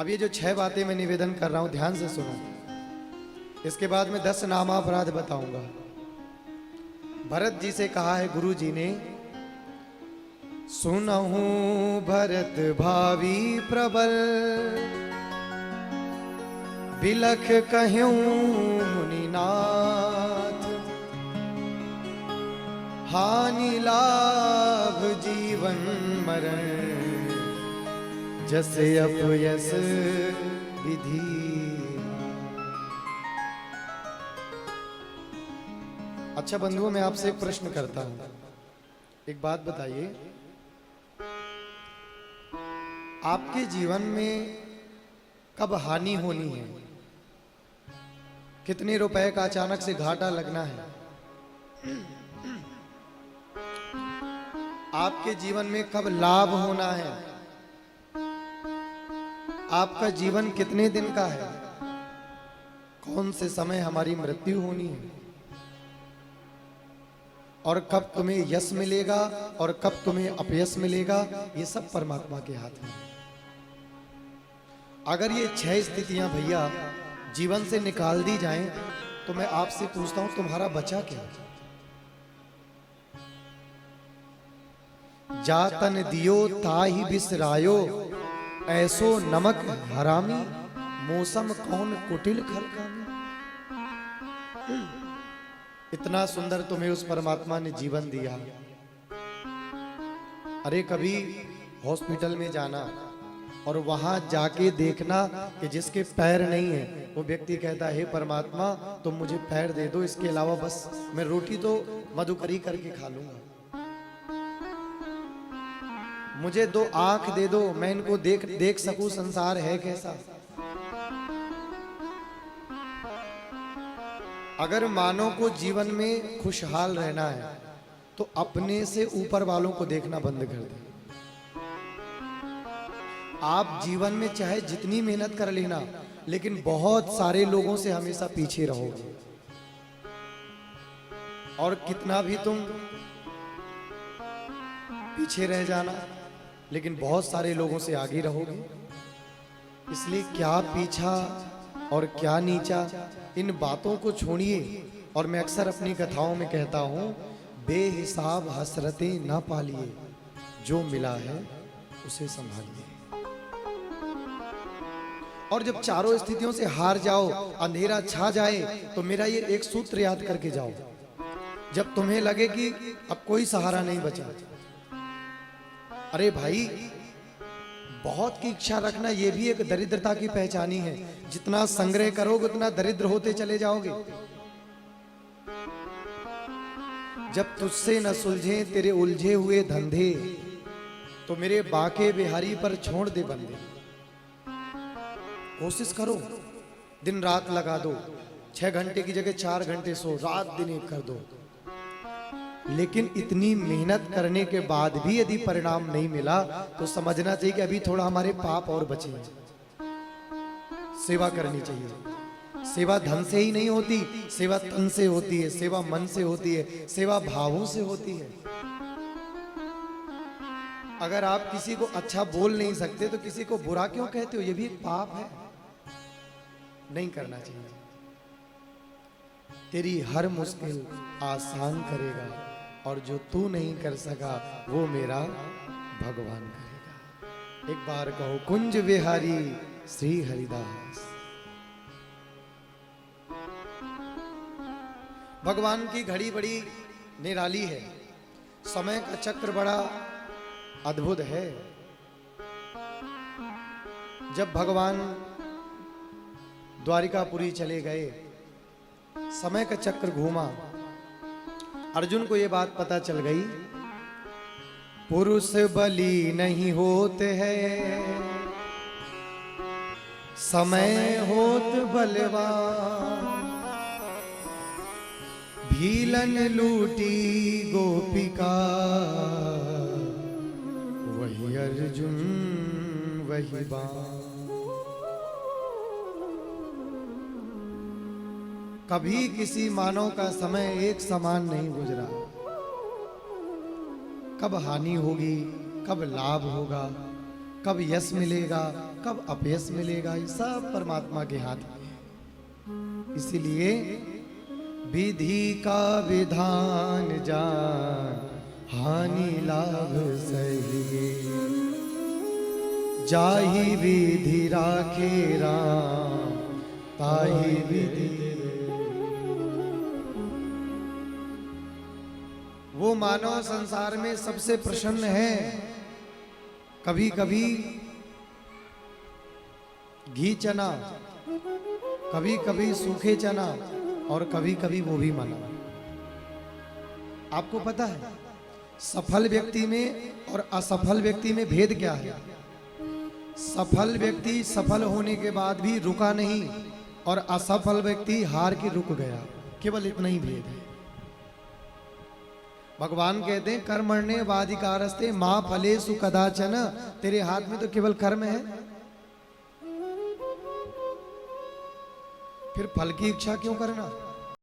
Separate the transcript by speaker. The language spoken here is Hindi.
Speaker 1: अब ये जो 6 बातें मैं निवेदन कर रहा हूं ध्यान से सुनो। इसके बाद मैं 10 नामापराध बताऊंगा। भरत जी से कहा है गुरु जी ने, सुनहु भरत भावी प्रबल, बिलख कहूं मुनिनाथ, हानि लाभ जीवन मरण, जस अपयस विधि। अच्छा बंधुओं, मैं आपसे एक प्रश्न करता हूं। एक बात बताइए, आपके जीवन में कब हानि होनी है? कितने रुपए का अचानक से घाटा लगना है? आपके जीवन में कब लाभ होना है? आपका जीवन कितने दिन का है? कौन से समय हमारी मृत्यु होनी है? और कब तुम्हें यश मिलेगा और कब तुम्हें अपयश मिलेगा, ये सब परमात्मा के हाथ में है। अगर ये 6 स्थितियां भैया जीवन से निकाल दी जाएं, तो मैं आपसे पूछता हूं तुम्हारा बचा क्या? जातन दियो ताहि बिसरायो, ऐसो नमक हरामी, मौसम कौन कुटिल खलकामी। इतना सुंदर तुम्हें उस परमात्मा ने जीवन दिया। अरे कभी हॉस्पिटल में जाना और वहां जाके देखना कि जिसके पैर नहीं है, वो व्यक्ति कहता है हे परमात्मा तुम मुझे पैर दे दो, इसके अलावा बस मैं रोटी तो मधुकरी करके खा लूंगा, मुझे 2 आंख दे दो, मैं इनको देख सकूं संसार है कैसा। अगर मानव को जीवन में खुशहाल रहना है तो अपने से ऊपर वालों को देखना बंद कर दे। आप जीवन में चाहे जितनी मेहनत कर लेना, लेकिन बहुत सारे लोगों से हमेशा पीछे रहोगे। और कितना भी तुम पीछे रह जाना, लेकिन बहुत सारे लोगों से आगे रहोगे। इसलिए क्या पीछा और क्या नीचा, इन बातों को छोड़िए। और मैं अक्सर अपनी कथाओं में कहता हूं, बेहिसाब हसरतें ना पालिए, जो मिला है उसे संभालिए। और जब चारों स्थितियों से हार जाओ, अंधेरा छा जाए, तो मेरा ये एक सूत्र याद करके जाओ। जब तुम्हें लगे कि अब कोई सहारा नहीं बचा, अरे भाई बहुत की इच्छा रखना, ये भी एक दरिद्रता की पहचानी है। जितना संग्रह करोगे उतना दरिद्र होते चले जाओगे। जब तुझसे न सुलझे तेरे उलझे हुए धंधे, तो मेरे बाके बिहारी पर छोड़ दे बंदे। कोशिश करो, दिन रात लगा दो, 6 घंटे की जगह 4 घंटे सो, रात दिन एक कर दो। लेकिन इतनी मेहनत करने के बाद भी यदि परिणाम नहीं मिला, तो समझना चाहिए कि अभी थोड़ा हमारे पाप और बचे हैं। सेवा करनी चाहिए। सेवा धन से ही नहीं होती, सेवा तन से होती है, सेवा मन से होती है, सेवा भावों से होती है। अगर आप किसी को अच्छा बोल नहीं सकते तो किसी को बुरा क्यों कहते हो? ये भी एक पाप है, नहीं करना चाहिए। तेरी हर मुश्किल आसान करेगा, और जो तू नहीं कर सका वो मेरा भगवान करेगा। एक बार कहो, कुंज विहारी श्री हरिदास। भगवान की घड़ी बड़ी निराली है, समय का चक्र बड़ा अद्भुत है। जब भगवान द्वारिकापुरी चले गए, समय का चक्र घूमा, अर्जुन को ये बात पता चल गई, पुरुष बली नहीं होते हैं, समय होत बलवान। भीलन लूटी गोपिका, वही अर्जुन वही बाण। कभी किसी मानव का समय एक समान नहीं गुजरा। कब हानि होगी, कब लाभ होगा, कब यश मिलेगा, कब अपयश मिलेगा, ये सब परमात्मा के हाथ में। इसीलिए विधि का विधान जान, हानि लाभ सही, जाहि विधि राखे राम, ताहि विधि। वो मानव संसार में सबसे प्रसन्न है। कभी कभी घी चना, कभी कभी सूखे चना, और कभी कभी वो भी मना। आपको पता है सफल व्यक्ति में और असफल व्यक्ति में भेद क्या है? सफल व्यक्ति सफल होने के बाद भी रुका नहीं, और असफल व्यक्ति हार के रुक गया। केवल इतना ही भेद है। भगवान कहते हैं कर्मण्ये वाधिकारस्ते मा फलेषु कदाचन, तेरे हाथ में तो केवल कर्म है, फिर फल की इच्छा क्यों करना?